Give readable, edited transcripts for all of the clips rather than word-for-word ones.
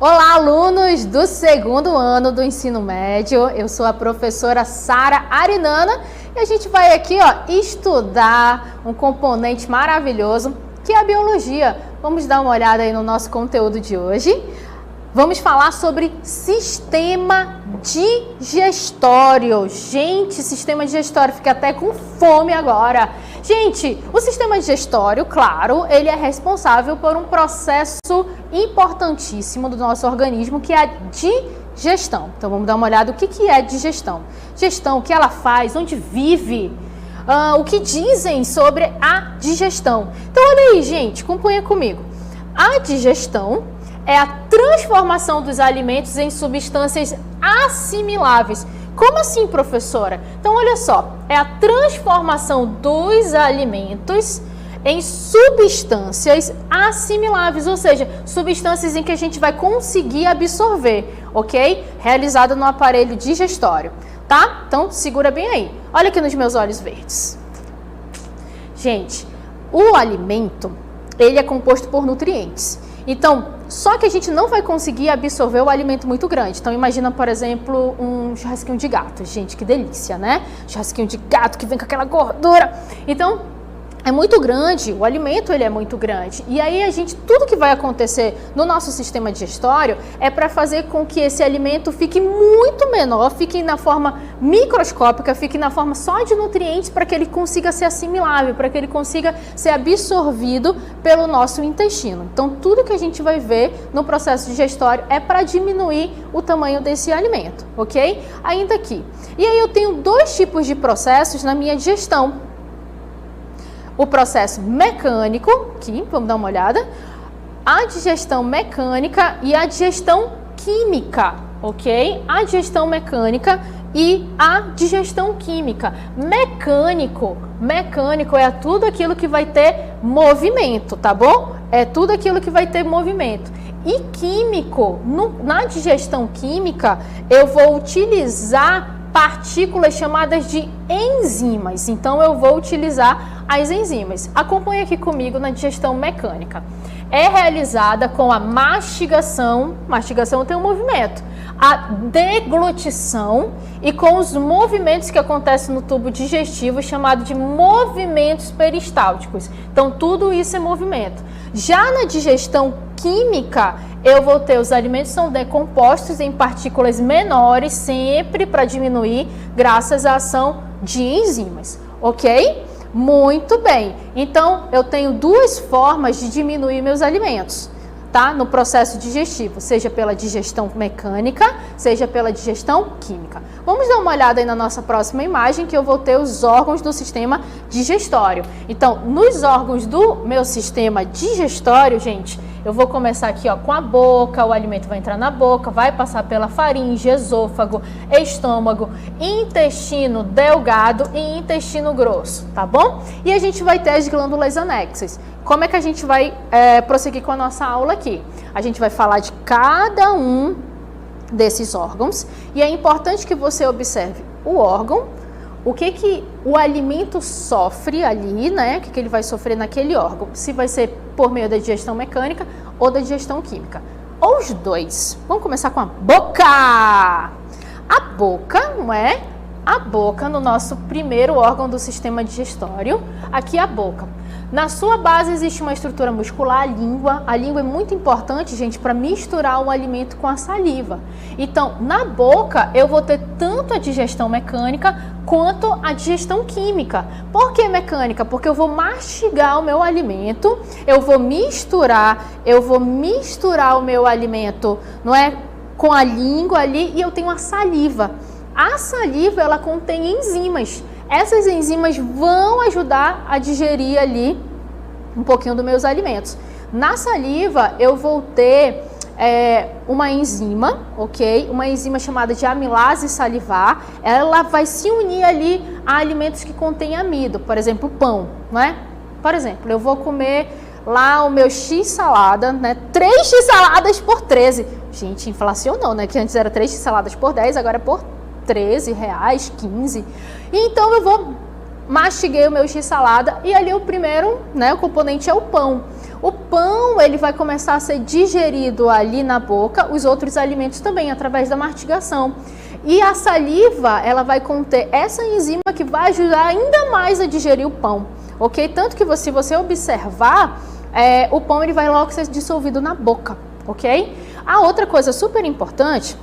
Olá, alunos do segundo ano do ensino médio. Eu sou a professora Sara Arinana e a gente vai aqui, estudar um componente maravilhoso que é a biologia. Vamos dar uma olhada aí no nosso conteúdo de hoje. Vamos falar sobre sistema digestório. Gente, sistema digestório, fica até com fome agora. Gente, o sistema digestório, claro, ele é responsável por um processo importantíssimo do nosso organismo, que é a digestão. Então, vamos dar uma olhada no que é digestão. Digestão, o que ela faz, onde vive, o que dizem sobre a digestão. Então, olha aí, gente, acompanha comigo. A digestão é a transformação dos alimentos em substâncias assimiláveis. Como assim, professora? Então, olha só, é a transformação dos alimentos em substâncias assimiláveis, ou seja, substâncias em que a gente vai conseguir absorver, ok? Realizada no aparelho digestório, tá? Então, segura bem aí. Olha aqui nos meus olhos verdes. Gente, o alimento, ele é composto por nutrientes. Então, só que a gente não vai conseguir absorver o alimento muito grande. Então, imagina, por exemplo, um churrasquinho de gato. Gente, que delícia, né? Churrasquinho de gato que vem com aquela gordura. Então, é muito grande, o alimento ele é muito grande. E aí, tudo que vai acontecer no nosso sistema digestório é para fazer com que esse alimento fique muito menor, fique na forma microscópica, fique na forma só de nutrientes, para que ele consiga ser assimilável, para que ele consiga ser absorvido pelo nosso intestino. Então, tudo que a gente vai ver no processo digestório é para diminuir o tamanho desse alimento, ok? Ainda aqui. E aí, eu tenho dois tipos de processos na minha digestão. O processo mecânico, aqui, vamos dar uma olhada, a digestão mecânica e a digestão química, ok? A digestão mecânica e a digestão química. Mecânico é tudo aquilo que vai ter movimento, tá bom? É tudo aquilo que vai ter movimento. E químico, na digestão química, eu vou utilizar partículas chamadas de enzimas. Então, eu vou utilizar as enzimas. Acompanhe aqui comigo na digestão mecânica. É realizada com a mastigação tem um movimento, a deglutição e com os movimentos que acontecem no tubo digestivo, chamado de movimentos peristálticos. Então, tudo isso é movimento. Já na digestão química, eu vou ter os alimentos são decompostos em partículas menores, sempre para diminuir, graças à ação de enzimas, ok? Muito bem. Então, eu tenho duas formas de diminuir meus alimentos, tá? No processo digestivo, seja pela digestão mecânica, seja pela digestão química. Vamos dar uma olhada aí na nossa próxima imagem, que eu vou ter os órgãos do sistema digestório. Então, nos órgãos do meu sistema digestório, gente, eu vou começar aqui, com a boca. O alimento vai entrar na boca, vai passar pela faringe, esôfago, estômago, intestino delgado e intestino grosso, tá bom? E a gente vai ter as glândulas anexas. Como é que a gente vai prosseguir com a nossa aula aqui? A gente vai falar de cada um desses órgãos e é importante que você observe o órgão, o que o alimento sofre ali, né? O que ele vai sofrer naquele órgão, se vai ser por meio da digestão mecânica ou da digestão química, ou os dois. Vamos começar com a boca. A boca, não é? A boca, no nosso primeiro órgão do sistema digestório, aqui a boca. Na sua base existe uma estrutura muscular, a língua. A língua é muito importante, gente, para misturar o alimento com a saliva. Então, na boca, eu vou ter tanto a digestão mecânica quanto a digestão química. Por que mecânica? Porque eu vou mastigar o meu alimento, eu vou misturar o meu alimento, não é, com a língua ali, e eu tenho a saliva. A saliva, ela contém enzimas. Essas enzimas vão ajudar a digerir ali um pouquinho dos meus alimentos. Na saliva, eu vou ter uma enzima, ok? Uma enzima chamada de amilase salivar. Ela vai se unir ali a alimentos que contêm amido, por exemplo, pão, não é? Por exemplo, eu vou comer lá o meu x-salada, né? 3 x-saladas por 13. Gente, inflacionou, né? Que antes era 3 x-saladas por 10, agora é por R$13, 15. Então eu vou mastiguei o meu x-salada e ali o primeiro, né, o componente é o pão. O pão, ele vai começar a ser digerido ali na boca, os outros alimentos também, através da mastigação. E a saliva, ela vai conter essa enzima que vai ajudar ainda mais a digerir o pão, ok? Tanto que se você observar, o pão ele vai logo ser dissolvido na boca, ok? A outra coisa super importante,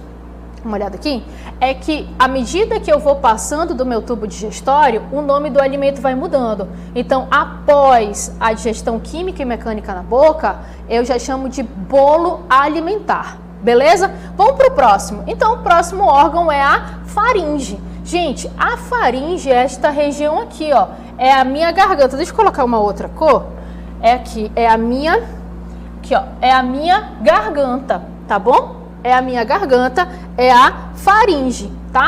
uma olhada aqui, é que à medida que eu vou passando do meu tubo digestório, o nome do alimento vai mudando. Então, após a digestão química e mecânica na boca, eu já chamo de bolo alimentar, beleza? Vamos para o próximo. Então, o próximo órgão é a faringe. Gente, a faringe é esta região aqui, ó, é a minha garganta. Deixa eu colocar uma outra cor. É aqui, é a minha, aqui, ó, é a minha garganta, tá bom? É a minha garganta, é a faringe, tá?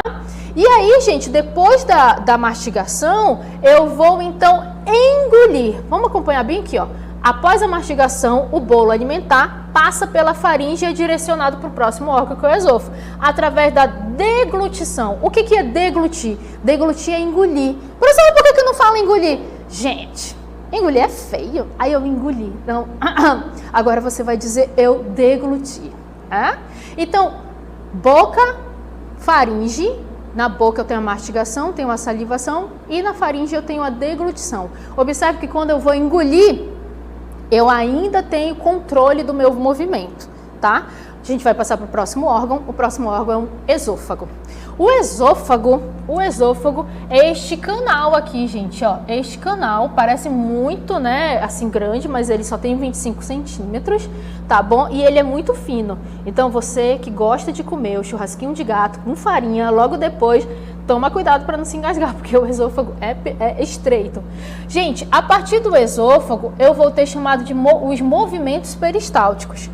E aí, gente, depois da mastigação, eu vou então engolir. Vamos acompanhar bem aqui, ó. Após a mastigação, o bolo alimentar passa pela faringe e é direcionado para o próximo órgão, que é o esôfago, através da deglutição. O que é deglutir? Deglutir é engolir. Professor, por que não fala engolir? Gente, engolir é feio. Aí eu engoli. Não. Agora você vai dizer eu degluti. Então, boca, faringe. Na boca eu tenho a mastigação, tenho a salivação, e na faringe eu tenho a deglutição. Observe que quando eu vou engolir, eu ainda tenho controle do meu movimento, tá? A gente vai passar para o próximo órgão é o esôfago. O esôfago é este canal aqui, gente, ó. Este canal parece muito, né, assim, grande, mas ele só tem 25 centímetros, tá bom? E ele é muito fino. Então, você que gosta de comer o churrasquinho de gato com farinha, logo depois, toma cuidado para não se engasgar, porque o esôfago é estreito. Gente, a partir do esôfago, eu vou ter chamado de os movimentos peristálticos.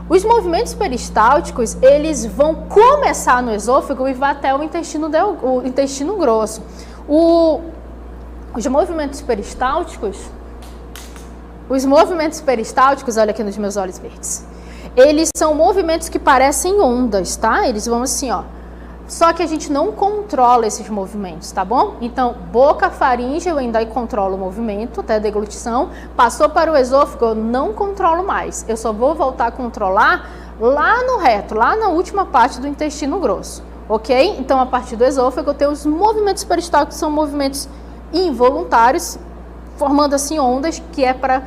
Os movimentos peristálticos, eles vão começar no esôfago e vai até o intestino grosso. Os movimentos peristálticos, olha aqui nos meus olhos verdes, eles são movimentos que parecem ondas, tá? Eles vão assim, ó. Só que a gente não controla esses movimentos, tá bom? Então, boca, faringe, eu ainda controlo o movimento, até a deglutição. Passou para o esôfago, eu não controlo mais. Eu só vou voltar a controlar lá no reto, lá na última parte do intestino grosso, ok? Então, a partir do esôfago, eu tenho os movimentos peristálticos, que são movimentos involuntários, formando assim ondas, que é para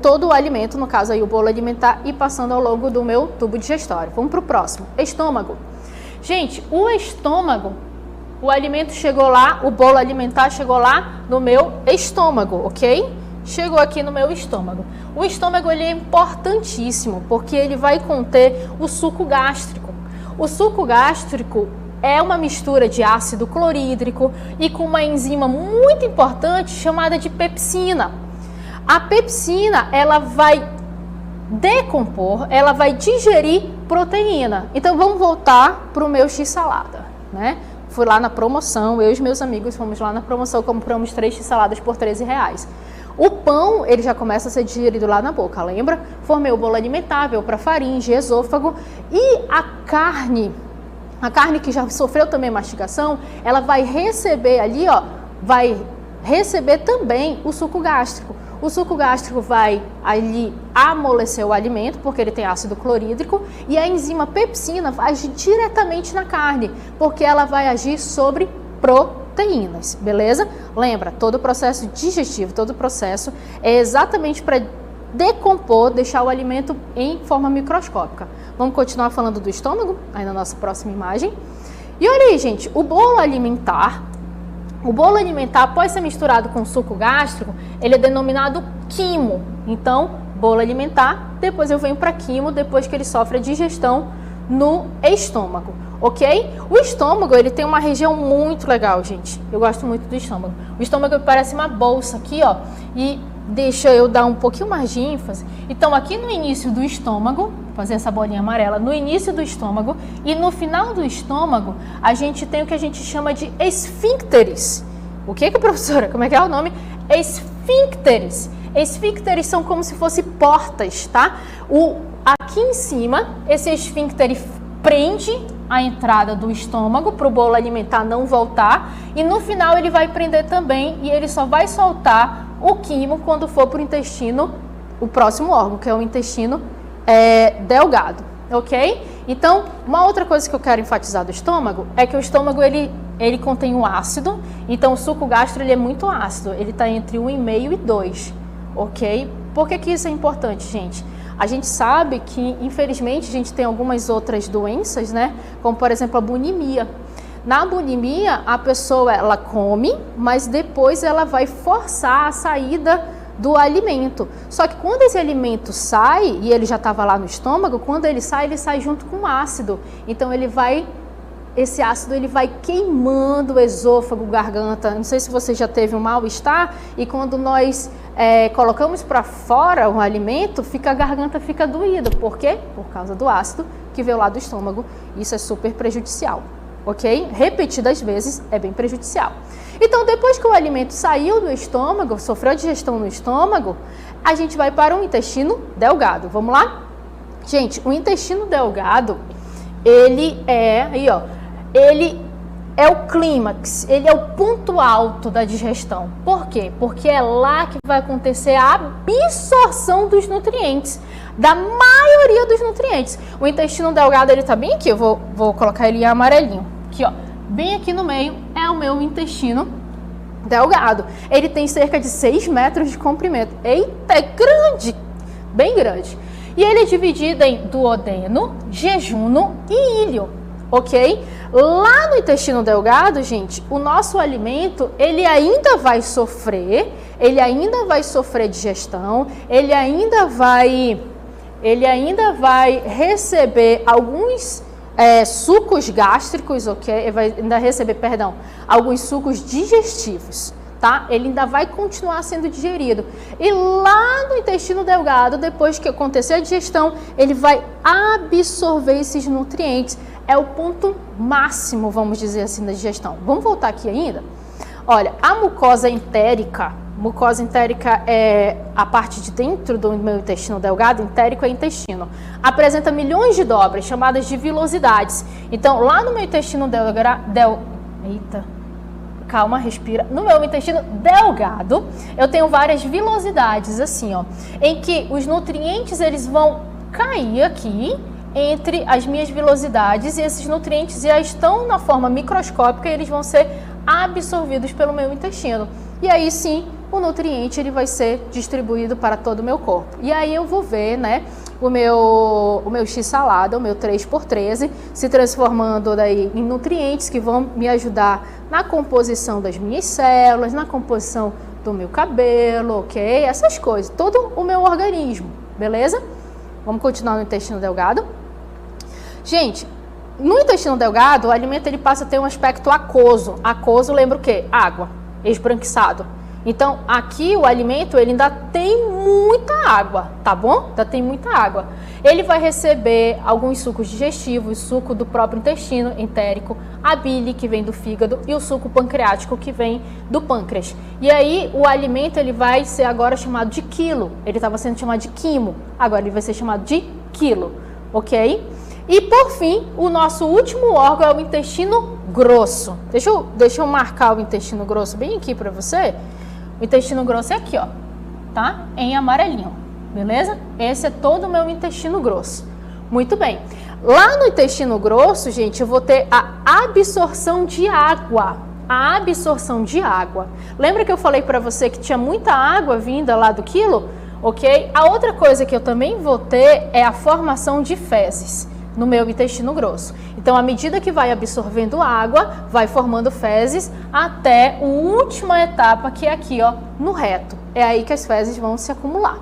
todo o alimento, no caso aí o bolo alimentar, e passando ao longo do meu tubo digestório. Vamos para o próximo, estômago. Gente, o estômago, o alimento chegou lá, o bolo alimentar chegou lá no meu estômago, ok? Chegou aqui no meu estômago. O estômago, ele é importantíssimo, porque ele vai conter o suco gástrico. O suco gástrico é uma mistura de ácido clorídrico e com uma enzima muito importante chamada de pepsina. A pepsina, ela vai decompor, ela vai digerir proteína. Então vamos voltar para o meu x-salada, né? Fui lá na promoção, eu e os meus amigos fomos lá na promoção, compramos 3 x-saladas por R$13. O pão, ele já começa a ser digerido lá na boca, lembra? Formei o bolo alimentar, veio para faringe, esôfago, e a carne que já sofreu também mastigação, ela vai receber ali, ó, vai receber também o suco gástrico. O suco gástrico vai ali amolecer o alimento, porque ele tem ácido clorídrico, e a enzima pepsina vai agir diretamente na carne, porque ela vai agir sobre proteínas, beleza? Lembra, todo o processo digestivo, todo o processo é exatamente para decompor, deixar o alimento em forma microscópica. Vamos continuar falando do estômago, aí na nossa próxima imagem. E olha aí, gente, o bolo alimentar, após ser misturado com suco gástrico, ele é denominado quimo. Então, bolo alimentar, depois eu venho para quimo, depois que ele sofre a digestão no estômago, ok? O estômago, ele tem uma região muito legal, gente. Eu gosto muito do estômago. O estômago parece uma bolsa aqui, ó, e deixa eu dar um pouquinho mais de ênfase. Então, aqui no início do estômago, fazer essa bolinha amarela, no início do estômago e no final do estômago, a gente tem o que a gente chama de esfíncteres. O que, professora? Como é que é o nome? Esfíncteres. Esfíncteres são como se fossem portas, tá? Aqui em cima, esse esfíncter prende a entrada do estômago para o bolo alimentar não voltar, e no final ele vai prender também, e ele só vai soltar o quimo quando for para o intestino o próximo órgão, que é o intestino delgado, ok? Então, uma outra coisa que eu quero enfatizar do estômago é que o estômago, ele contém um ácido, então o suco gástrico ele é muito ácido, ele está entre 1,5 e 2, ok? Por que isso é importante, gente? A gente sabe que, infelizmente, a gente tem algumas outras doenças, né? Como, por exemplo, a bulimia. Na bulimia, a pessoa, ela come, mas depois ela vai forçar a saída do alimento. Só que quando esse alimento sai, e ele já estava lá no estômago, quando ele sai junto com o ácido. Então, esse ácido ele vai queimando o esôfago, garganta. Não sei se você já teve um mal-estar e quando nós colocamos para fora o alimento, a garganta fica doída. Por quê? Por causa do ácido que veio lá do estômago. Isso é super prejudicial, ok? Repetidas vezes é bem prejudicial. Então, depois que o alimento saiu do estômago, sofreu digestão no estômago, a gente vai para o intestino delgado. Vamos lá? Gente, o intestino delgado, ele é o clímax, ele é o ponto alto da digestão. Por quê? Porque é lá que vai acontecer a absorção dos nutrientes, da maioria dos nutrientes. O intestino delgado, ele tá bem aqui, eu vou colocar ele em amarelinho. Aqui, ó, bem aqui no meio é o meu intestino delgado. Ele tem cerca de 6 metros de comprimento. Eita, é grande, bem grande. E ele é dividido em duodeno, jejuno e íleo, ok? Lá no intestino delgado, gente, o nosso alimento, ele ainda vai sofrer digestão, ele ainda vai receber alguns sucos gástricos, ok? Vai ainda receber, perdão, alguns sucos digestivos, tá? Ele ainda vai continuar sendo digerido. E lá no intestino delgado, depois que acontecer a digestão, ele vai absorver esses nutrientes. É o ponto máximo, vamos dizer assim, da digestão. Vamos voltar aqui ainda? Olha, a mucosa entérica é a parte de dentro do meu intestino delgado, entérico é intestino. Apresenta milhões de dobras, chamadas de vilosidades. Então, lá no meu intestino calma, respira. No meu intestino delgado, eu tenho várias vilosidades, assim, ó, em que os nutrientes, eles vão cair aqui, entre as minhas vilosidades, e esses nutrientes já estão na forma microscópica e eles vão ser absorvidos pelo meu intestino. E aí sim, o nutriente ele vai ser distribuído para todo o meu corpo. E aí eu vou ver, né, o meu x-salada, o meu 3x13, se transformando daí em nutrientes que vão me ajudar na composição das minhas células, na composição do meu cabelo, ok? Essas coisas, todo o meu organismo, beleza? Vamos continuar no intestino delgado. Gente, no intestino delgado, o alimento ele passa a ter um aspecto aquoso. Aquoso lembra o quê? Água, esbranquiçado. Então, aqui o alimento ele ainda tem muita água, tá bom? Ainda tem muita água. Ele vai receber alguns sucos digestivos, suco do próprio intestino entérico, a bile que vem do fígado e o suco pancreático que vem do pâncreas. E aí o alimento ele vai ser agora chamado de quilo. Ele estava sendo chamado de quimo, agora ele vai ser chamado de quilo, ok? E por fim, o nosso último órgão é o intestino grosso. Deixa eu marcar o intestino grosso bem aqui para você. O intestino grosso é aqui, ó, tá? Em amarelinho, beleza? Esse é todo o meu intestino grosso. Muito bem. Lá no intestino grosso, gente, eu vou ter a absorção de água. A absorção de água. Lembra que eu falei para você que tinha muita água vinda lá do quilo? Ok? A outra coisa que eu também vou ter é a formação de fezes no meu intestino grosso. Então, à medida que vai absorvendo água, vai formando fezes até a última etapa, que é aqui, ó, no reto. É aí que as fezes vão se acumular,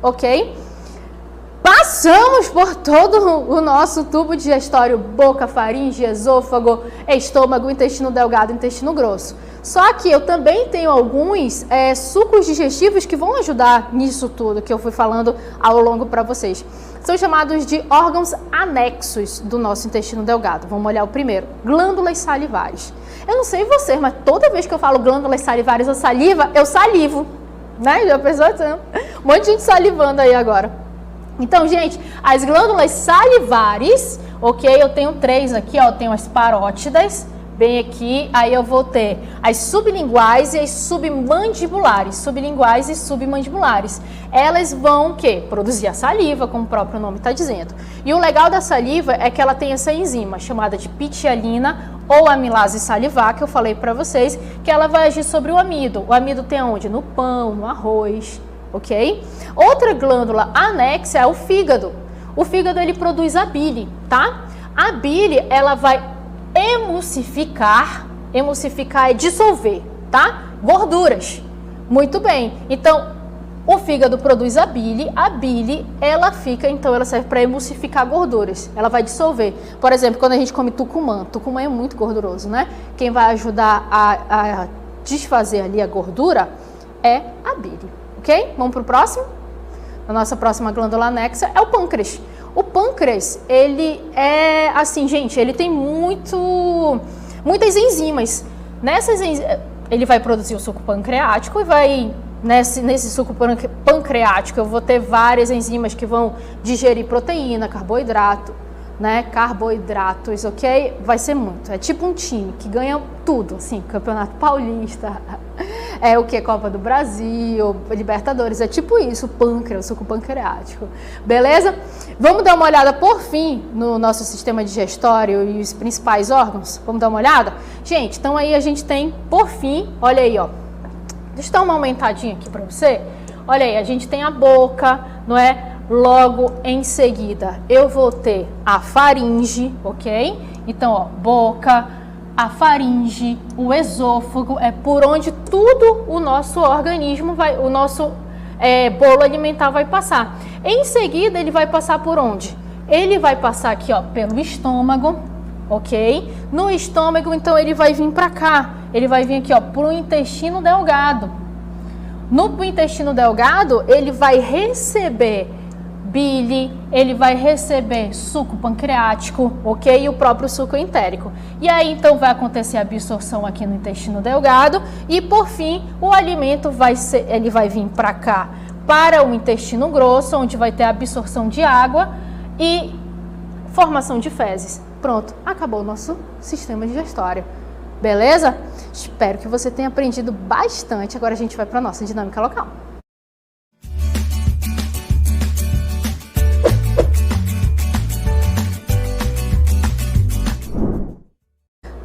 ok? Passamos por todo o nosso tubo digestório, boca, faringe, esôfago, estômago, intestino delgado, intestino grosso. Só que eu também tenho alguns sucos digestivos que vão ajudar nisso tudo que eu fui falando ao longo para vocês. São chamados de órgãos anexos do nosso intestino delgado. Vamos olhar o primeiro, glândulas salivares. Eu não sei vocês, mas toda vez que eu falo glândulas salivares ou saliva, eu salivo, né? Já pensou? Um monte de gente salivando aí agora. Então, gente, as glândulas salivares, ok? Eu tenho 3 aqui, ó. Eu tenho as parótidas, bem aqui, aí eu vou ter as sublinguais e as submandibulares. Sublinguais e submandibulares. Elas vão o quê? Produzir a saliva, como o próprio nome está dizendo. E o legal da saliva é que ela tem essa enzima chamada de pitialina ou amilase salivar, que eu falei para vocês, que ela vai agir sobre o amido. O amido tem aonde? No pão, no arroz, ok? Outra glândula anexa é o fígado. O fígado, ele produz a bile, tá? A bile, ela vai emulsificar é dissolver, tá? Gorduras. Muito bem. Então, o fígado produz a bile, ela fica, então ela serve para emulsificar gorduras, ela vai dissolver. Por exemplo, quando a gente come tucumã é muito gorduroso, né? Quem vai ajudar a desfazer ali a gordura é a bile, ok? Vamos para o próximo? A nossa próxima glândula anexa é o pâncreas. O pâncreas, ele é assim, gente, ele tem muitas enzimas. Ele vai produzir o suco pancreático e vai, nesse suco pancreático, eu vou ter várias enzimas que vão digerir proteína, carboidrato, né? Carboidratos, ok? Vai ser muito. É tipo um time que ganha tudo, assim, Campeonato Paulista, é o que? Copa do Brasil, Libertadores, é tipo isso, o pâncreas, o suco pancreático. Beleza? Vamos dar uma olhada, por fim, no nosso sistema digestório e os principais órgãos? Vamos dar uma olhada? Gente, então aí a gente tem, por fim, olha aí, ó. Deixa eu dar uma aumentadinha aqui para você. Olha aí, a gente tem a boca, não é? Logo em seguida, eu vou ter a faringe, ok? Então, ó, boca, a faringe, o esôfago, é por onde tudo o nosso organismo vai, o nosso bolo alimentar vai passar. Em seguida, ele vai passar por onde? Ele vai passar aqui, ó, pelo estômago, ok? No estômago, então, ele vai vir para cá. Ele vai vir aqui, ó, pro intestino delgado. No intestino delgado, ele vai receber bile, ele vai receber suco pancreático, ok? E o próprio suco entérico. E aí, então, vai acontecer a absorção aqui no intestino delgado e, por fim, o alimento ele vai vir para cá, para o intestino grosso, onde vai ter a absorção de água e formação de fezes. Pronto, acabou o nosso sistema digestório. Beleza? Espero que você tenha aprendido bastante. Agora a gente vai para a nossa dinâmica local.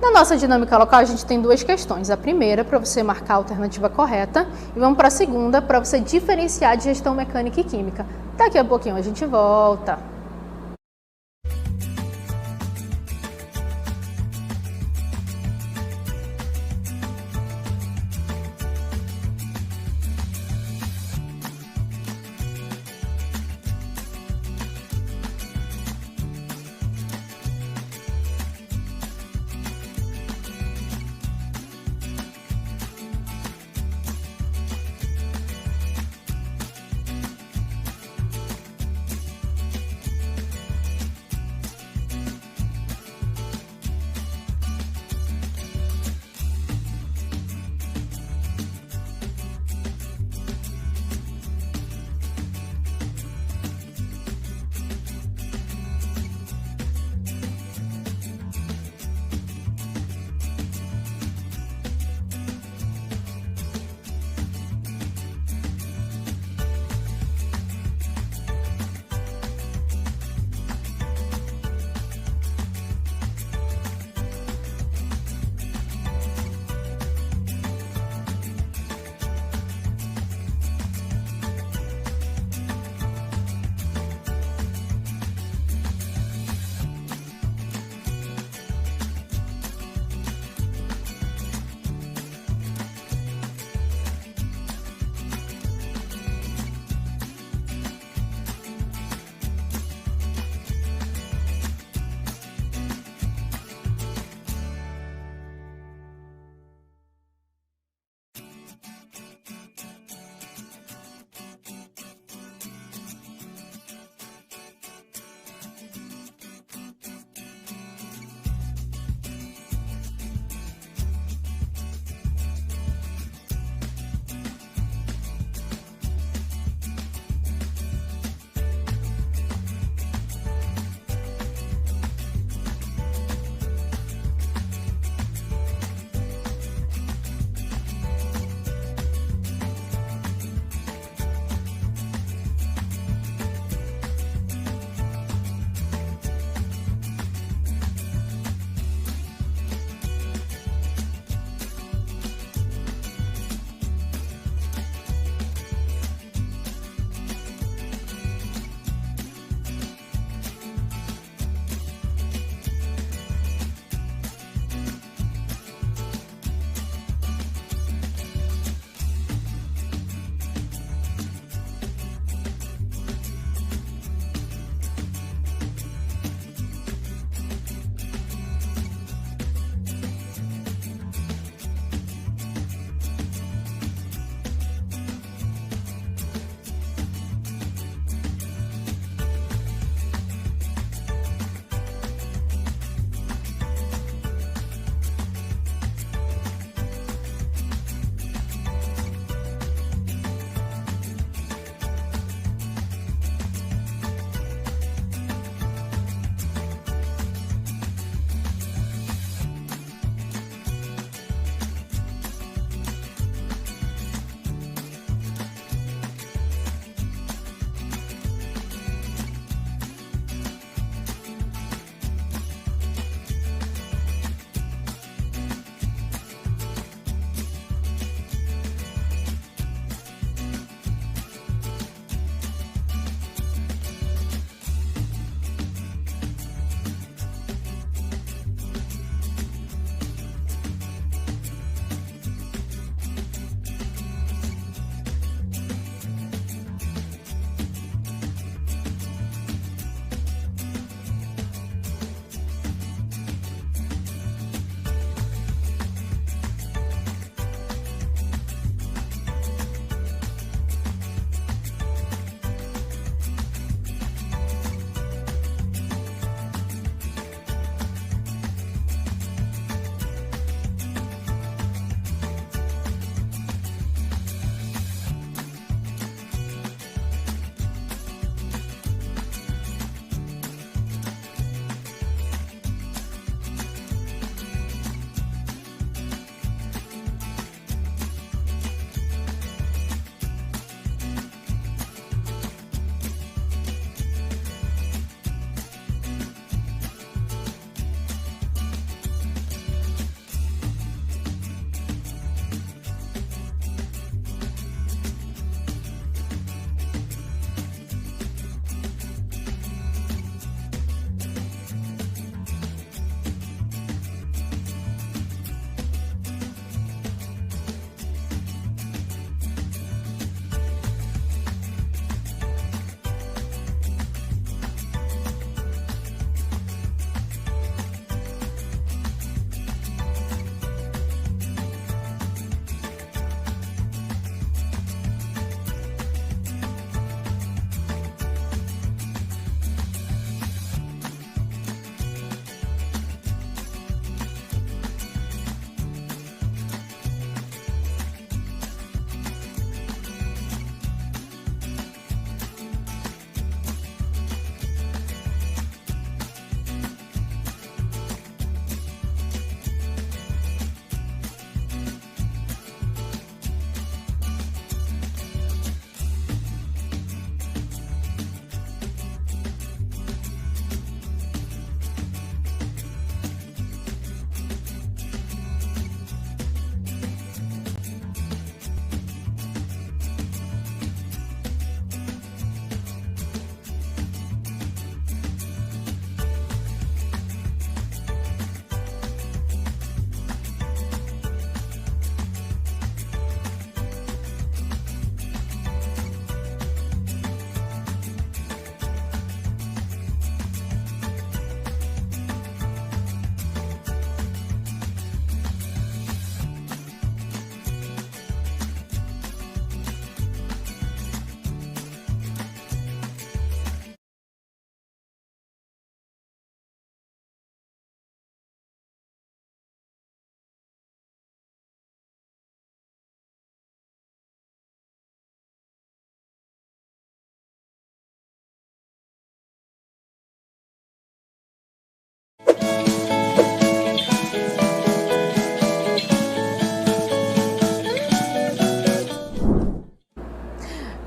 Na nossa dinâmica local, a gente tem duas questões. A primeira, para você marcar a alternativa correta, e vamos para a segunda, para você diferenciar digestão mecânica e química. Daqui a pouquinho a gente volta.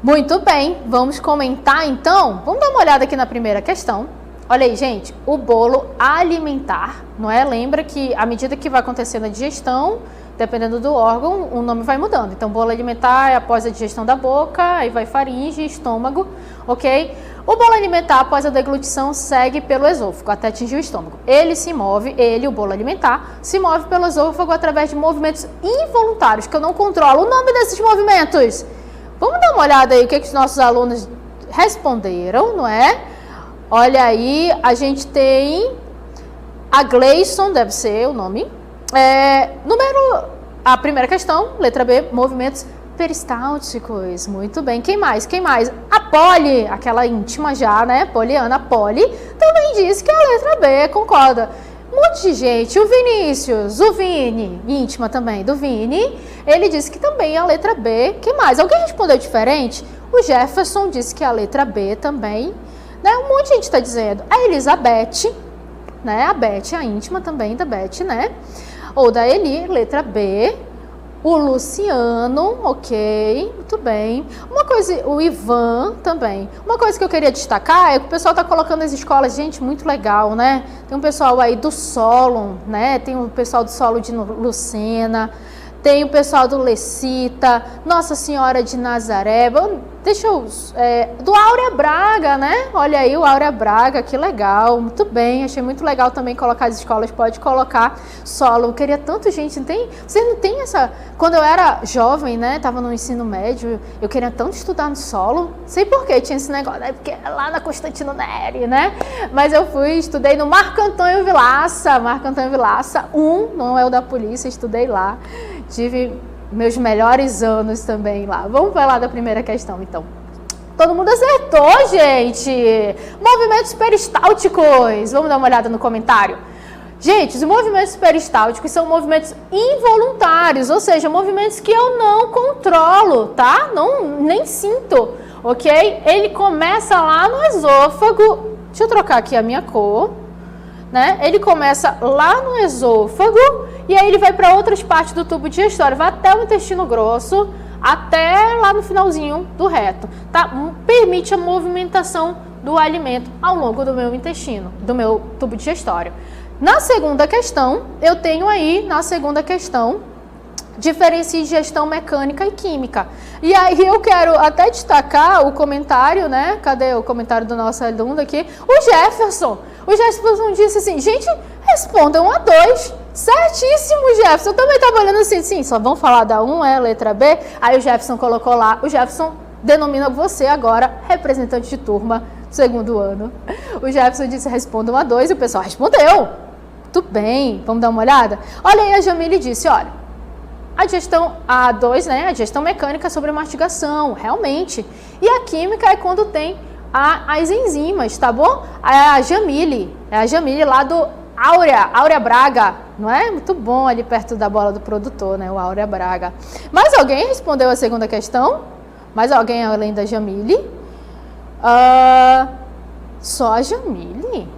Muito bem, vamos comentar então? Vamos dar uma olhada aqui na primeira questão. Olha aí, gente, o bolo alimentar, não é? Lembra que à medida que vai acontecendo a digestão, dependendo do órgão, o nome vai mudando. Então, bolo alimentar é após a digestão da boca, aí vai faringe, estômago, ok? O bolo alimentar, após a deglutição, segue pelo esôfago até atingir o estômago. Ele se move, o bolo alimentar, se move pelo esôfago através de movimentos involuntários, que eu não controlo. O nome desses movimentos? Vamos dar uma olhada aí o que os nossos alunos responderam, não é? Olha aí, a gente tem a Gleison, deve ser o nome. A primeira questão, letra B, movimentos peristálticos. Muito bem. Quem mais? Quem mais? A Polly, aquela íntima já, né? Poliana, a Polly, também disse que é a letra B, concorda. Um monte de gente. O Vinícius, o Vini, íntima também do Vini, ele disse que também é a letra B. Quem mais? Alguém respondeu diferente? O Jefferson disse que é a letra B também. Né? Um monte de gente está dizendo. A Elizabeth, né? A Beth, a íntima também da Beth, né? Ou da Eli, letra B. O Luciano, ok, muito bem. Uma coisa, o Ivan também. Uma coisa que eu queria destacar é que o pessoal está colocando as escolas, gente, muito legal, né? Tem um pessoal aí do Solon, né? Tem o pessoal do Solo de Lucena. Tem o pessoal do Lecita, Nossa Senhora de Nazaré, do Áurea Braga, né? Olha aí o Áurea Braga, que legal, muito bem, achei muito legal também colocar as escolas, pode colocar solo, eu queria tanto, gente, vocês não tem essa, quando eu era jovem, né, tava no ensino médio, eu queria tanto estudar no solo, sei por que tinha esse negócio, né? Porque é lá na Constantino Neri, né? Mas eu estudei no Marco Antônio Vilaça, não é o da polícia, estudei lá. Tive meus melhores anos também lá. Vamos falar da primeira questão, então. Todo mundo acertou, gente! Movimentos peristálticos. Vamos dar uma olhada no comentário? Gente, os movimentos peristálticos são movimentos involuntários, ou seja, movimentos que eu não controlo, tá? Nem sinto, ok? Ele começa lá no esôfago. Deixa eu trocar aqui a minha cor. Né? Ele começa lá no esôfago e aí ele vai para outras partes do tubo digestório, vai até o intestino grosso, até lá no finalzinho do reto, tá? Permite a movimentação do alimento ao longo do meu intestino, do meu tubo digestório. Na segunda questão, eu tenho aí, diferencie digestão mecânica e química. E aí eu quero até destacar o comentário, né? Cadê o comentário do nosso aluno aqui? O Jefferson. O Jefferson disse assim, gente, respondam a 2. Certíssimo, Jefferson. Eu também estava olhando assim, sim, só vão falar da 1, letra B. Aí o Jefferson colocou lá, o Jefferson denomina você agora representante de turma, segundo ano. O Jefferson disse, respondam a 2 e o pessoal respondeu. Muito bem, vamos dar uma olhada? Olha aí, a Jamile disse, olha, a digestão A2, né, a digestão mecânica sobre a mastigação, realmente. E a química é quando tem as enzimas, tá bom? A Jamile lá do Áurea Braga, não é? Muito bom ali perto da bola do produtor, né, o Áurea Braga. Mais alguém respondeu a segunda questão? Mais alguém além da Jamile? Só a Jamile?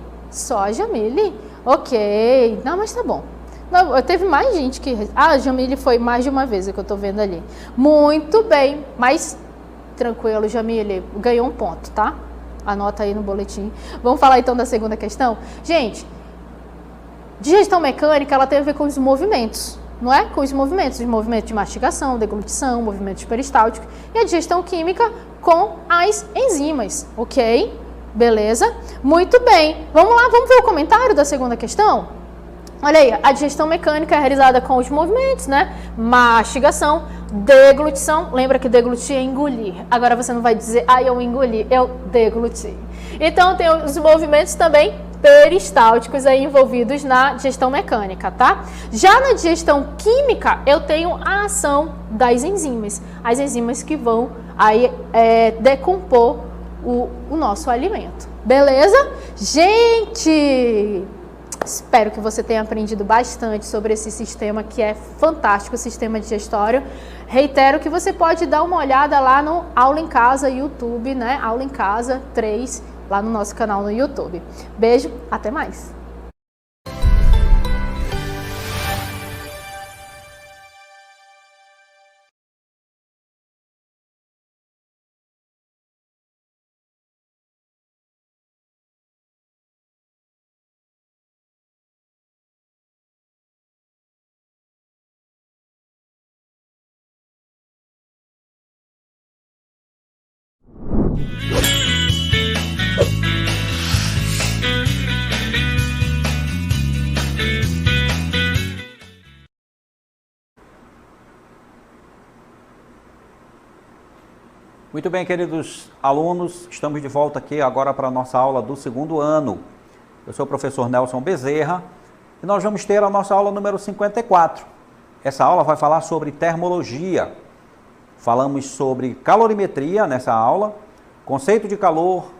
Ok, não, mas tá bom. Não, teve mais gente que... a Jamile foi mais de uma vez, é que eu tô vendo ali. Muito bem, mas tranquilo, Jamile, ganhou um ponto, tá? Anota aí no boletim. Vamos falar então da segunda questão? Gente, digestão mecânica, ela tem a ver com os movimentos, não é? Com os movimentos de mastigação, deglutição, movimentos peristálticos. E a digestão química com as enzimas, ok? Beleza? Muito bem. Vamos lá, vamos ver o comentário da segunda questão? Olha aí, a digestão mecânica é realizada com os movimentos, né? Mastigação, deglutição. Lembra que deglutir é engolir. Agora você não vai dizer, eu engoli, eu degluti. Então tem os movimentos também peristálticos aí envolvidos na digestão mecânica, tá? Já na digestão química, eu tenho a ação das enzimas. As enzimas que vão aí decompor o nosso alimento. Beleza? Gente... Espero que você tenha aprendido bastante sobre esse sistema que é fantástico, o sistema digestório. Reitero que você pode dar uma olhada lá no Aula em Casa YouTube, né? Aula em Casa 3, lá no nosso canal no YouTube. Beijo, até mais! Muito bem, queridos alunos, estamos de volta aqui agora para a nossa aula do segundo ano. Eu sou o professor Nelson Bezerra e nós vamos ter a nossa aula número 54. Essa aula vai falar sobre termologia. Falamos sobre calorimetria nessa aula, conceito de calor,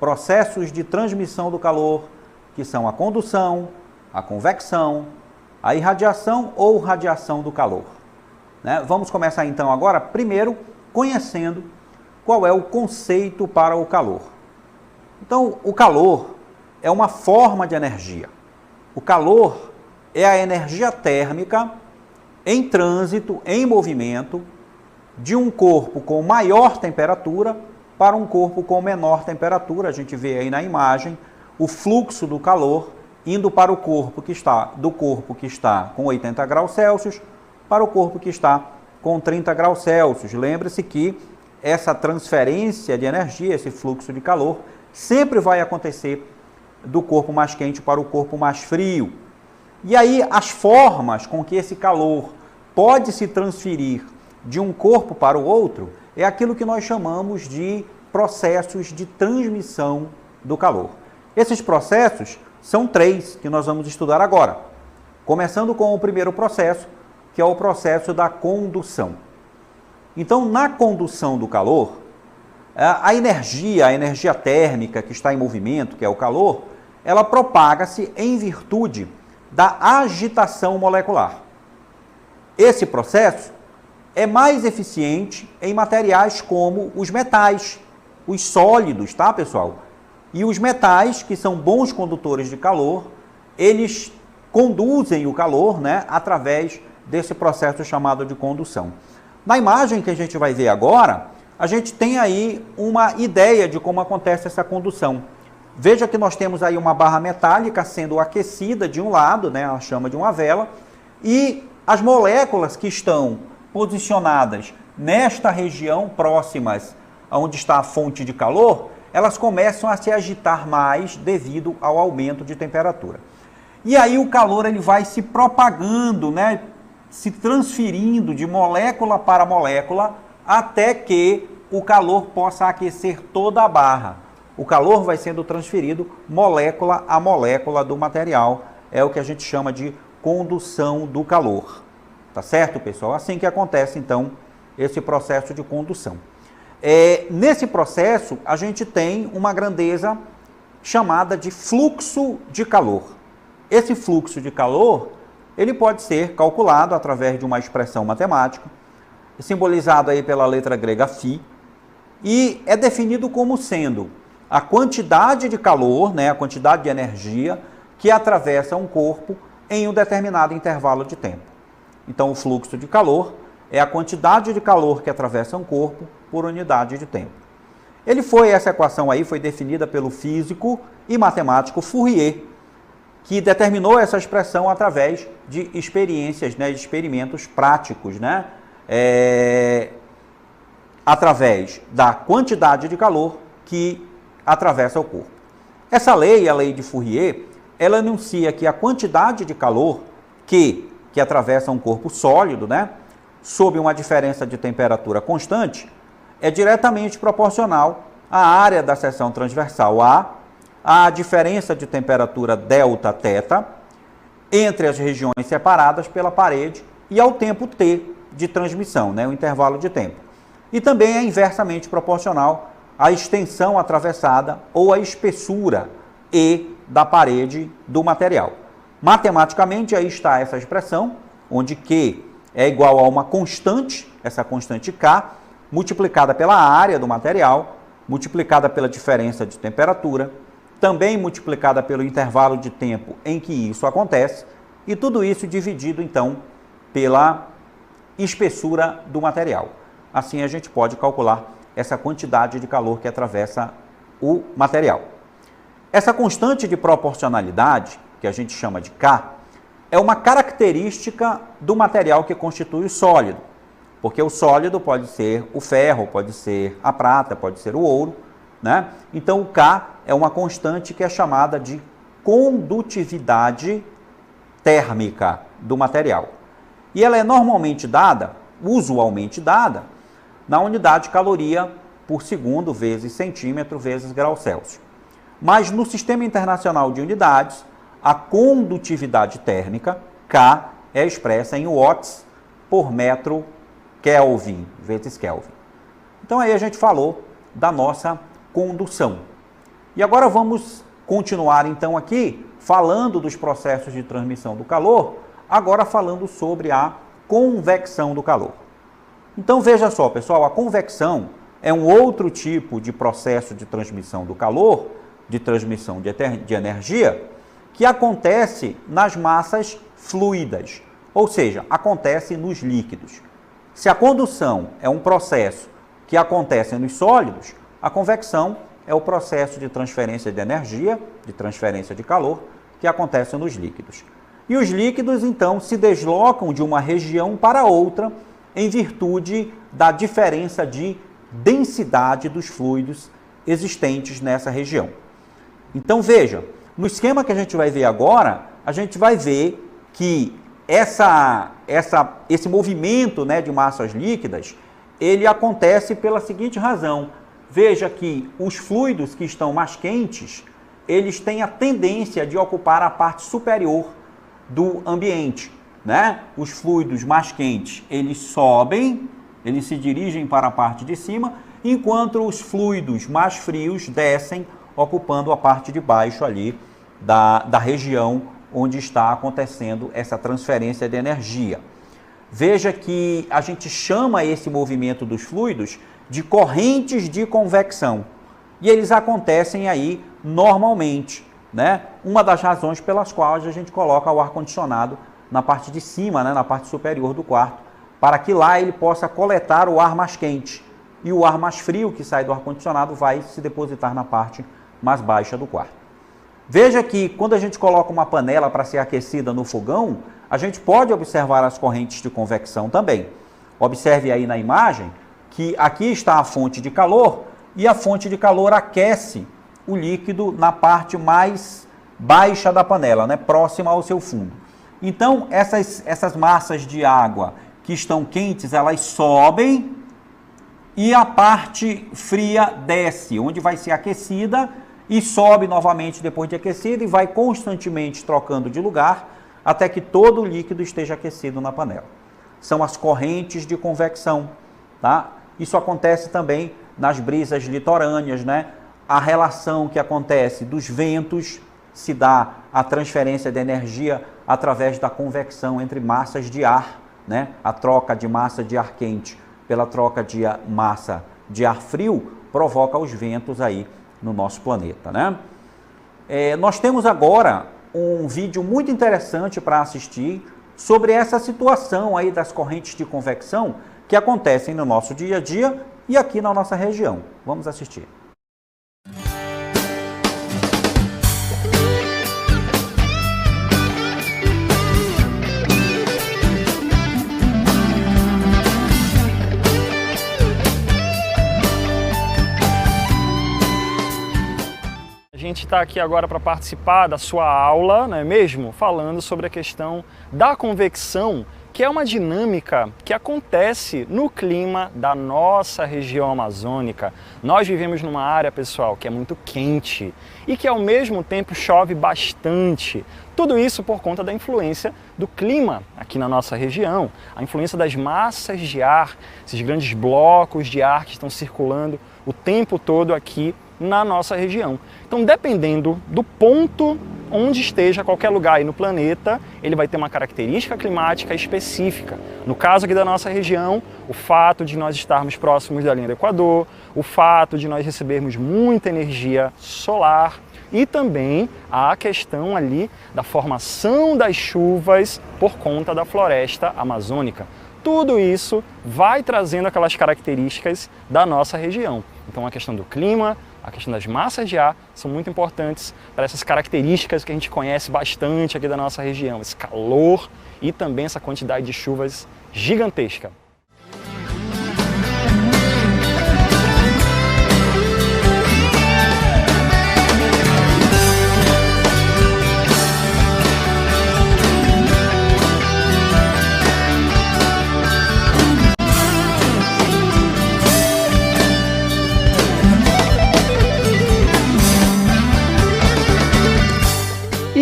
processos de transmissão do calor, que são a condução, a convecção, a irradiação ou radiação do calor. Vamos começar então agora, primeiro, conhecendo qual é o conceito para o calor. Então, o calor é uma forma de energia. O calor é a energia térmica em trânsito, em movimento, de um corpo com maior temperatura para um corpo com menor temperatura. A gente vê aí na imagem o fluxo do calor indo para o corpo que está, do corpo que está com 80 graus Celsius para o corpo que está com 30 graus Celsius. Lembre-se que essa transferência de energia, esse fluxo de calor, sempre vai acontecer do corpo mais quente para o corpo mais frio. E aí as formas com que esse calor pode se transferir de um corpo para o outro é aquilo que nós chamamos de processos de transmissão do calor. Esses processos são 3 que nós vamos estudar agora, começando com o primeiro processo, que é o processo da condução. Então, na condução do calor, a energia térmica que está em movimento, que é o calor, ela propaga-se em virtude da agitação molecular. Esse processo é mais eficiente em materiais como os metais, os sólidos, tá, pessoal? E os metais, que são bons condutores de calor, eles conduzem o calor, através desse processo chamado de condução. Na imagem que a gente vai ver agora, a gente tem aí uma ideia de como acontece essa condução. Veja que nós temos aí uma barra metálica sendo aquecida de um lado, a chama de uma vela, e as moléculas que estão posicionadas nesta região, próximas aonde está a fonte de calor, elas começam a se agitar mais devido ao aumento de temperatura. E aí o calor ele vai se propagando, se transferindo de molécula para molécula até que o calor possa aquecer toda a barra. O calor vai sendo transferido molécula a molécula do material. É o que a gente chama de condução do calor. Tá certo, pessoal? Assim que acontece, então, esse processo de condução. Nesse processo, a gente tem uma grandeza chamada de fluxo de calor. Esse fluxo de calor ele pode ser calculado através de uma expressão matemática, simbolizado aí pela letra grega φ, e é definido como sendo a quantidade de calor, a quantidade de energia que atravessa um corpo em um determinado intervalo de tempo. Então, o fluxo de calor é a quantidade de calor que atravessa um corpo por unidade de tempo. Essa equação aí foi definida pelo físico e matemático Fourier, que determinou essa expressão através de experiências, de experimentos práticos, através da quantidade de calor que atravessa o corpo. Essa lei, a lei de Fourier, ela enuncia que a quantidade de calor que atravessa um corpo sólido, sob uma diferença de temperatura constante, é diretamente proporcional à área da seção transversal A, a diferença de temperatura delta θ entre as regiões separadas pela parede e ao tempo t de transmissão, o intervalo de tempo. E também é inversamente proporcional à extensão atravessada ou à espessura E da parede do material. Matematicamente, aí está essa expressão, onde Q é igual a uma constante, essa constante K, multiplicada pela área do material, multiplicada pela diferença de temperatura, também multiplicada pelo intervalo de tempo em que isso acontece, e tudo isso dividido, então, pela espessura do material. Assim, a gente pode calcular essa quantidade de calor que atravessa o material. Essa constante de proporcionalidade, que a gente chama de K, é uma característica do material que constitui o sólido, porque o sólido pode ser o ferro, pode ser a prata, pode ser o ouro, Então, o K é uma constante que é chamada de condutividade térmica do material. E ela é normalmente dada, usualmente dada, na unidade caloria por segundo vezes centímetro vezes grau Celsius. Mas no Sistema Internacional de Unidades, a condutividade térmica, K, é expressa em watts por metro Kelvin, vezes Kelvin. Então aí a gente falou da nossa condução. E agora vamos continuar então aqui falando dos processos de transmissão do calor, agora falando sobre a convecção do calor. Então veja só, pessoal, a convecção é um outro tipo de processo de transmissão do calor, de transmissão de energia, que acontece nas massas fluidas, ou seja, acontece nos líquidos. Se a condução é um processo que acontece nos sólidos, a convecção é o processo de transferência de energia, de transferência de calor, que acontece nos líquidos. E os líquidos, então, se deslocam de uma região para outra em virtude da diferença de densidade dos fluidos existentes nessa região. Então, veja, no esquema que a gente vai ver agora, a gente vai ver que esse movimento, né, de massas líquidas, ele acontece pela seguinte razão. Veja que os fluidos que estão mais quentes, eles têm a tendência de ocupar a parte superior do ambiente, né? Os fluidos mais quentes, eles sobem, eles se dirigem para a parte de cima, enquanto os fluidos mais frios descem, ocupando a parte de baixo ali da região onde está acontecendo essa transferência de energia. Veja que a gente chama esse movimento dos fluidos de correntes de convecção. E eles acontecem aí normalmente, né? Uma das razões pelas quais a gente coloca o ar-condicionado na parte de cima, né? Na parte superior do quarto, para que lá ele possa coletar o ar mais quente. E o ar mais frio que sai do ar-condicionado vai se depositar na parte mais baixa do quarto. Veja que quando a gente coloca uma panela para ser aquecida no fogão, a gente pode observar as correntes de convecção também. Observe aí na imagem que aqui está a fonte de calor e a fonte de calor aquece o líquido na parte mais baixa da panela, né, próxima ao seu fundo. Então, essas massas de água que estão quentes, elas sobem e a parte fria desce, onde vai ser aquecida e sobe novamente depois de aquecida e vai constantemente trocando de lugar até que todo o líquido esteja aquecido na panela. São as correntes de convecção, tá? Isso acontece também nas brisas litorâneas, né? A relação que acontece dos ventos se dá a transferência de energia através da convecção entre massas de ar, né? A troca de massa de ar quente pela troca de massa de ar frio provoca os ventos aí no nosso planeta, né? Nós temos agora um vídeo muito interessante para assistir sobre essa situação aí das correntes de convecção que acontecem no nosso dia a dia e aqui na nossa região. Vamos assistir. A gente está aqui agora para participar da sua aula, não é mesmo? Falando sobre a questão da convecção, que é uma dinâmica que acontece no clima da nossa região amazônica. Nós vivemos numa área, pessoal, que é muito quente e que ao mesmo tempo chove bastante. Tudo isso por conta da influência do clima aqui na nossa região, a influência das massas de ar, esses grandes blocos de ar que estão circulando o tempo todo aqui na nossa região. Então, dependendo do ponto onde esteja, qualquer lugar aí no planeta, ele vai ter uma característica climática específica. No caso aqui da nossa região, o fato de nós estarmos próximos da linha do Equador, o fato de nós recebermos muita energia solar e também a questão ali da formação das chuvas por conta da floresta amazônica. Tudo isso vai trazendo aquelas características da nossa região. Então, a questão do clima, a questão das massas de ar são muito importantes para essas características que a gente conhece bastante aqui da nossa região, esse calor e também essa quantidade de chuvas gigantesca.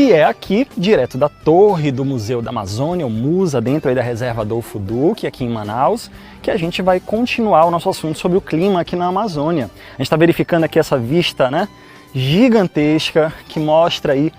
E é aqui, direto da torre do Museu da Amazônia, o MUSA, dentro aí da Reserva Adolfo Duque, aqui em Manaus, que a gente vai continuar o nosso assunto sobre o clima aqui na Amazônia. A gente está verificando aqui essa vista, né, gigantesca, que mostra aí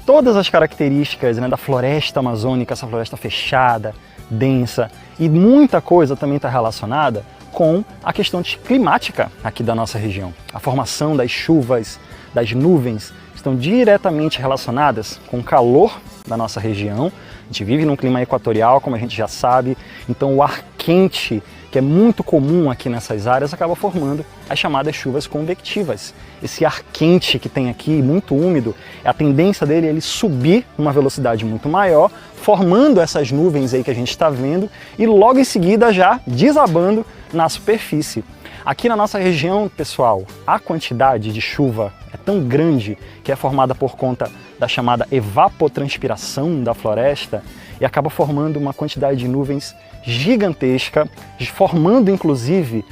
todas as características, né, da floresta amazônica, essa floresta fechada, densa, e muita coisa também está relacionada com a questão climática aqui da nossa região. A formação das chuvas, das nuvens, estão diretamente relacionadas com o calor da nossa região. A gente vive num clima equatorial, como a gente já sabe, então o ar quente, que é muito comum aqui nessas áreas, acaba formando as chamadas chuvas convectivas. Esse ar quente que tem aqui, muito úmido, a tendência dele é ele subir numa velocidade muito maior, formando essas nuvens aí que a gente está vendo e logo em seguida já desabando na superfície. Aqui na nossa região, pessoal, a quantidade de chuva é tão grande que é formada por conta da chamada evapotranspiração da floresta e acaba formando uma quantidade de nuvens gigantesca, formando inclusive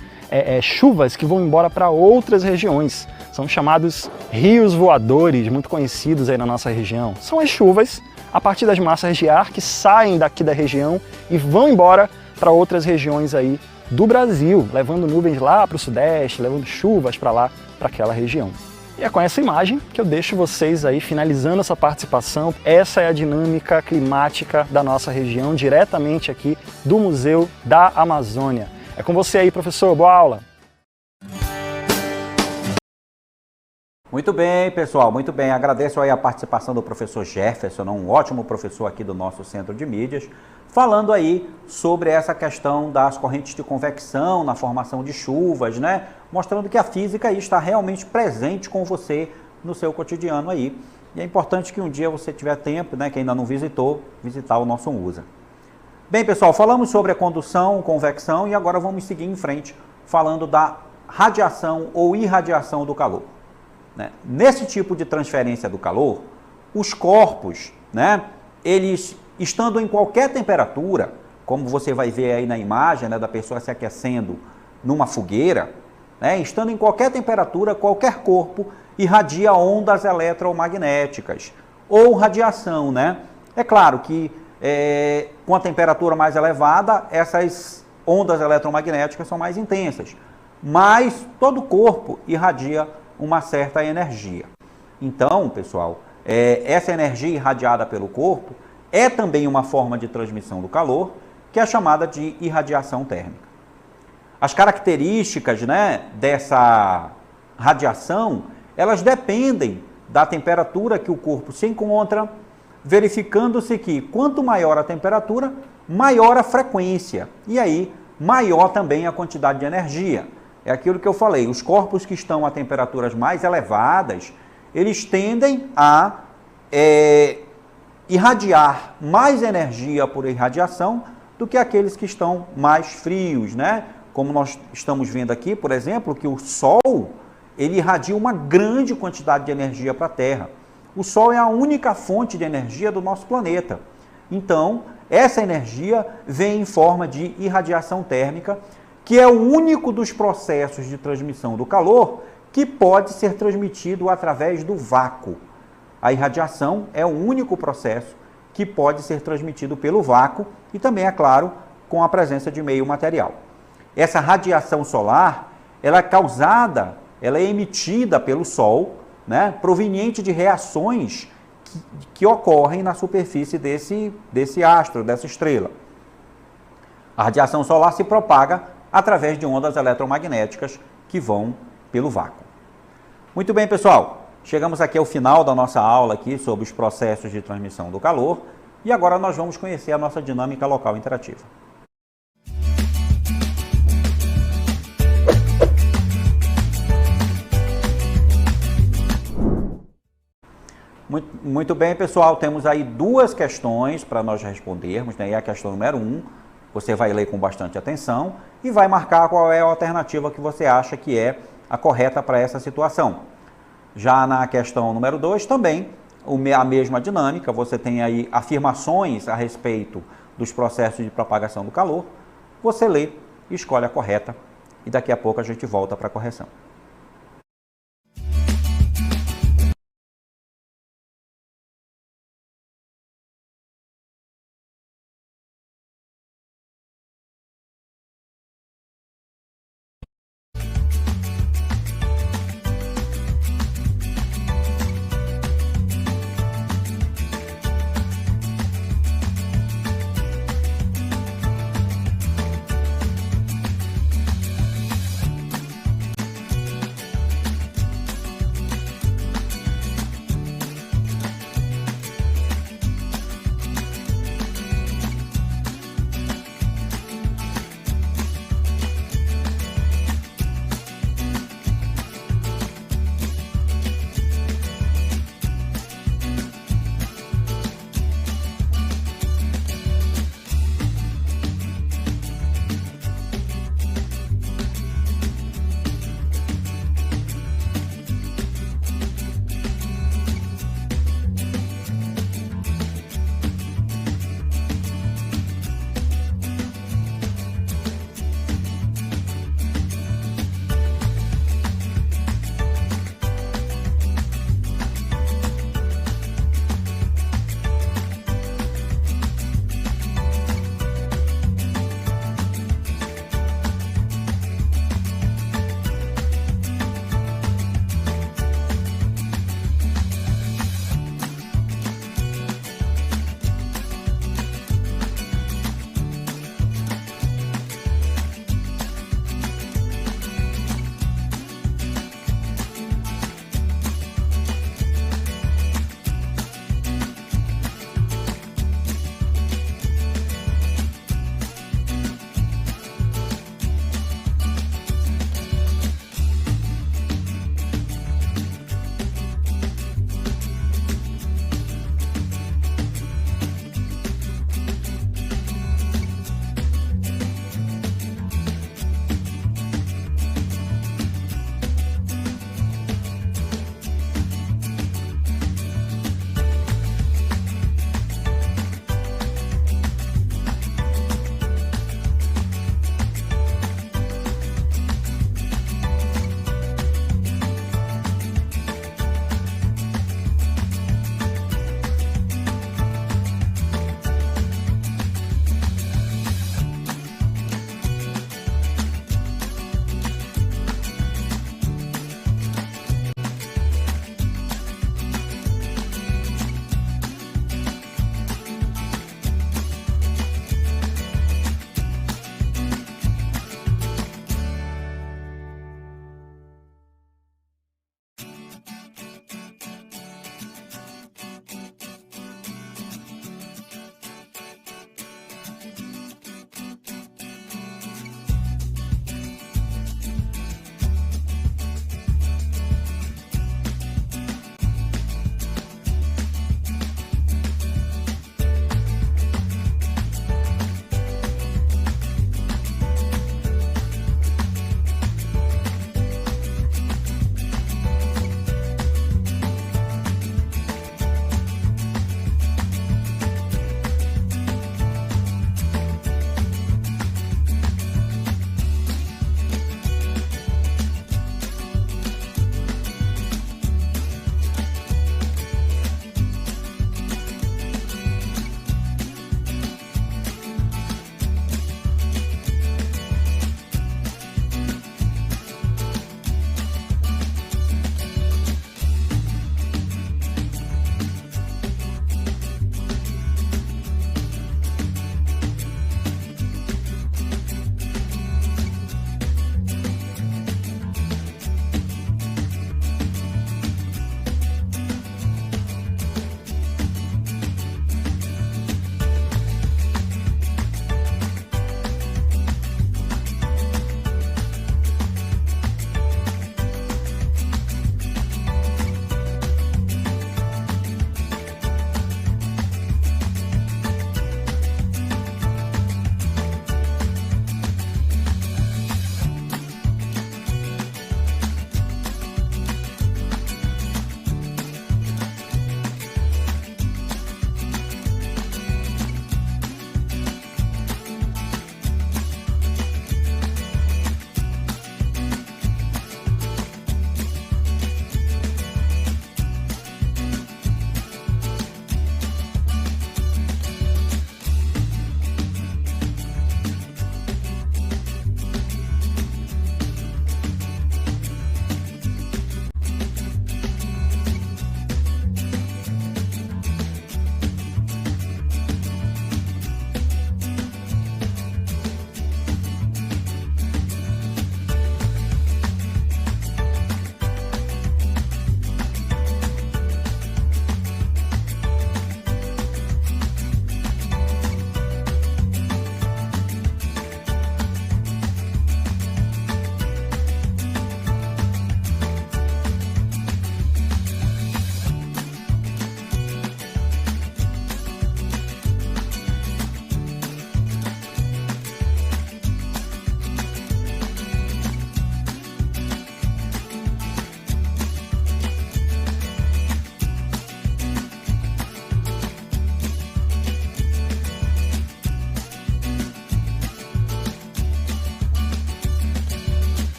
chuvas que vão embora para outras regiões. São chamados rios voadores, muito conhecidos aí na nossa região. São as chuvas a partir das massas de ar que saem daqui da região e vão embora para outras regiões aí do Brasil, levando nuvens lá para o sudeste, levando chuvas para lá, para aquela região. E é com essa imagem que eu deixo vocês aí finalizando essa participação. Essa é a dinâmica climática da nossa região, diretamente aqui do Museu da Amazônia. É com você aí, professor. Boa aula! Muito bem, pessoal, muito bem. Agradeço aí a participação do professor Jefferson, um ótimo professor aqui do nosso Centro de Mídias, falando aí sobre essa questão das correntes de convecção na formação de chuvas, né? Mostrando que a física aí está realmente presente com você no seu cotidiano aí. E é importante que um dia você tiver tempo, né, que ainda não visitou, visitar o nosso MUSA. Bem, pessoal, falamos sobre a condução, convecção e agora vamos seguir em frente falando da radiação ou irradiação do calor. Nesse tipo de transferência do calor, os corpos, né, eles estando em qualquer temperatura, como você vai ver aí na imagem, né, da pessoa se aquecendo numa fogueira, né, estando em qualquer temperatura, qualquer corpo irradia ondas eletromagnéticas ou radiação, né? É claro que com a temperatura mais elevada, essas ondas eletromagnéticas são mais intensas, mas todo corpo irradia uma certa energia. Então, pessoal, essa energia irradiada pelo corpo é também uma forma de transmissão do calor, que é chamada de irradiação térmica. As características, né, dessa radiação, elas dependem da temperatura que o corpo se encontra, verificando-se que quanto maior a temperatura, maior a frequência, e aí maior também a quantidade de energia. É aquilo que eu falei, os corpos que estão a temperaturas mais elevadas, eles tendem a irradiar mais energia por irradiação do que aqueles que estão mais frios, né? Como nós estamos vendo aqui, por exemplo, que o Sol, ele irradia uma grande quantidade de energia para a Terra. O Sol é a única fonte de energia do nosso planeta. Então, essa energia vem em forma de irradiação térmica, que é o único dos processos de transmissão do calor que pode ser transmitido através do vácuo. A irradiação é o único processo que pode ser transmitido pelo vácuo e também, é claro, com a presença de meio material. Essa radiação solar, ela é causada, ela é emitida pelo Sol, né, proveniente de reações que ocorrem na superfície desse astro, dessa estrela. A radiação solar se propaga através de ondas eletromagnéticas que vão pelo vácuo. Muito bem, pessoal, chegamos aqui ao final da nossa aula aqui sobre os processos de transmissão do calor e agora nós vamos conhecer a nossa dinâmica local interativa. Muito bem, pessoal, temos aí duas questões para nós respondermos, né? E a questão número 1, você vai ler com bastante atenção e vai marcar qual é a alternativa que você acha que é a correta para essa situação. Já na questão número 2 também, a mesma dinâmica, você tem aí afirmações a respeito dos processos de propagação do calor, você lê, escolhe a correta e daqui a pouco a gente volta para a correção.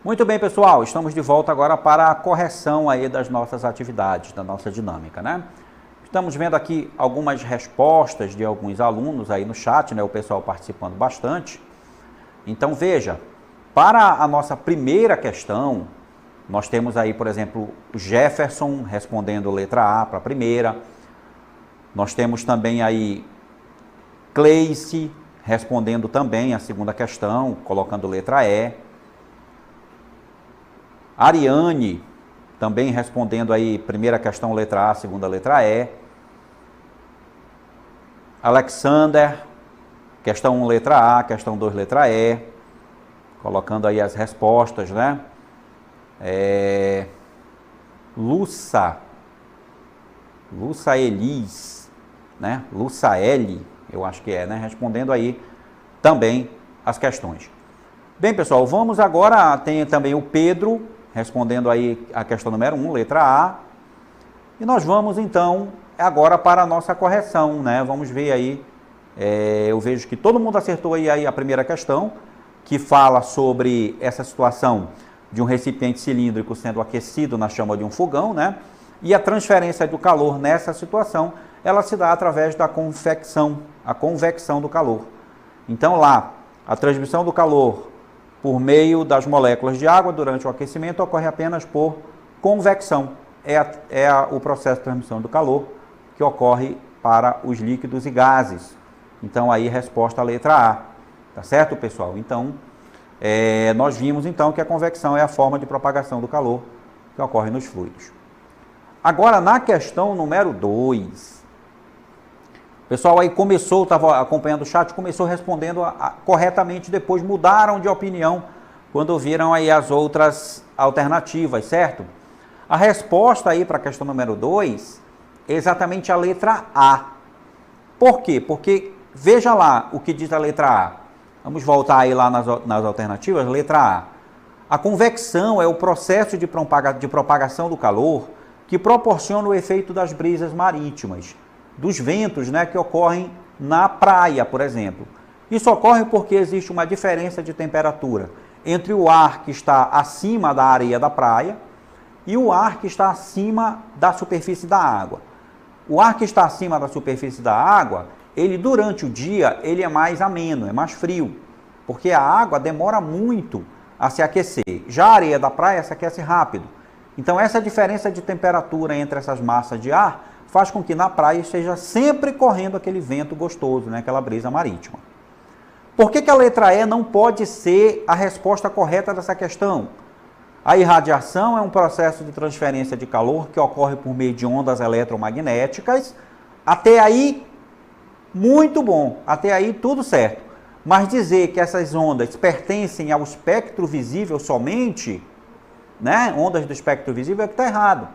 Muito bem, pessoal, estamos de volta agora para a correção aí das nossas atividades, da nossa dinâmica, né? Estamos vendo aqui algumas respostas de alguns alunos aí no chat, né? O pessoal participando bastante. Então, veja, para a nossa primeira questão, nós temos aí, por exemplo, o Jefferson respondendo letra A para a primeira. Nós temos também aí Cleice respondendo também a segunda questão, colocando letra E. Ariane também respondendo aí primeira questão letra A, segunda letra E. Alexander, questão 1 letra A, questão 2 letra E. Colocando aí as respostas, né? Luça Elis, né? Luçaeli, eu acho que é, né? Respondendo aí também as questões. Bem, pessoal, vamos agora, tem também o Pedro respondendo aí a questão número 1, letra A. E nós vamos então agora para a nossa correção, né? Vamos ver aí, eu vejo que todo mundo acertou aí a primeira questão, que fala sobre essa situação de um recipiente cilíndrico sendo aquecido na chama de um fogão, né? E a transferência do calor nessa situação, ela se dá através da convecção, a convecção do calor. Então lá, a transmissão do calor por meio das moléculas de água durante o aquecimento ocorre apenas por convecção. O processo de transmissão do calor que ocorre para os líquidos e gases. Então aí resposta à letra A. Tá certo, pessoal? Então, nós vimos então que a convecção é a forma de propagação do calor que ocorre nos fluidos. Agora, na questão número 2, o pessoal aí começou, estava acompanhando o chat, começou respondendo corretamente, depois mudaram de opinião quando viram aí as outras alternativas, certo? A resposta aí para a questão número 2 é exatamente a letra A. Por quê? Porque veja lá o que diz a letra A. Vamos voltar aí lá nas alternativas, letra A. A convecção é o processo de propagação do calor que proporciona o efeito das brisas marítimas, dos ventos, né, que ocorrem na praia, por exemplo. Isso ocorre porque existe uma diferença de temperatura entre o ar que está acima da areia da praia e o ar que está acima da superfície da água. O ar que está acima da superfície da água, ele durante o dia, ele é mais ameno, é mais frio, porque a água demora muito a se aquecer. Já a areia da praia se aquece rápido. Então essa diferença de temperatura entre essas massas de ar faz com que na praia esteja sempre correndo aquele vento gostoso, né? Aquela brisa marítima. Por que a letra E não pode ser a resposta correta dessa questão? A irradiação é um processo de transferência de calor que ocorre por meio de ondas eletromagnéticas. Até aí, muito bom. Até aí, tudo certo. Mas dizer que essas ondas pertencem ao espectro visível somente, né? Ondas do espectro visível, é que está errado.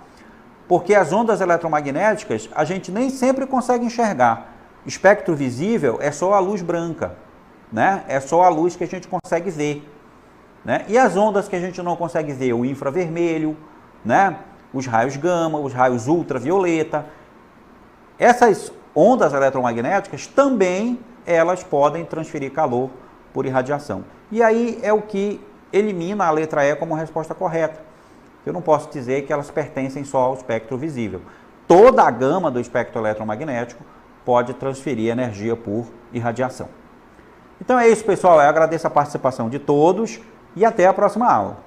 Porque as ondas eletromagnéticas a gente nem sempre consegue enxergar. Espectro visível é só a luz branca, né? É só a luz que a gente consegue ver, né? E as ondas que a gente não consegue ver, o infravermelho, né? Os raios gama, os raios ultravioleta. Essas ondas eletromagnéticas também elas podem transferir calor por irradiação. E aí é o que elimina a letra E como resposta correta. Eu não posso dizer que elas pertencem só ao espectro visível. Toda a gama do espectro eletromagnético pode transferir energia por irradiação. Então é isso, pessoal. Eu agradeço a participação de todos e até a próxima aula.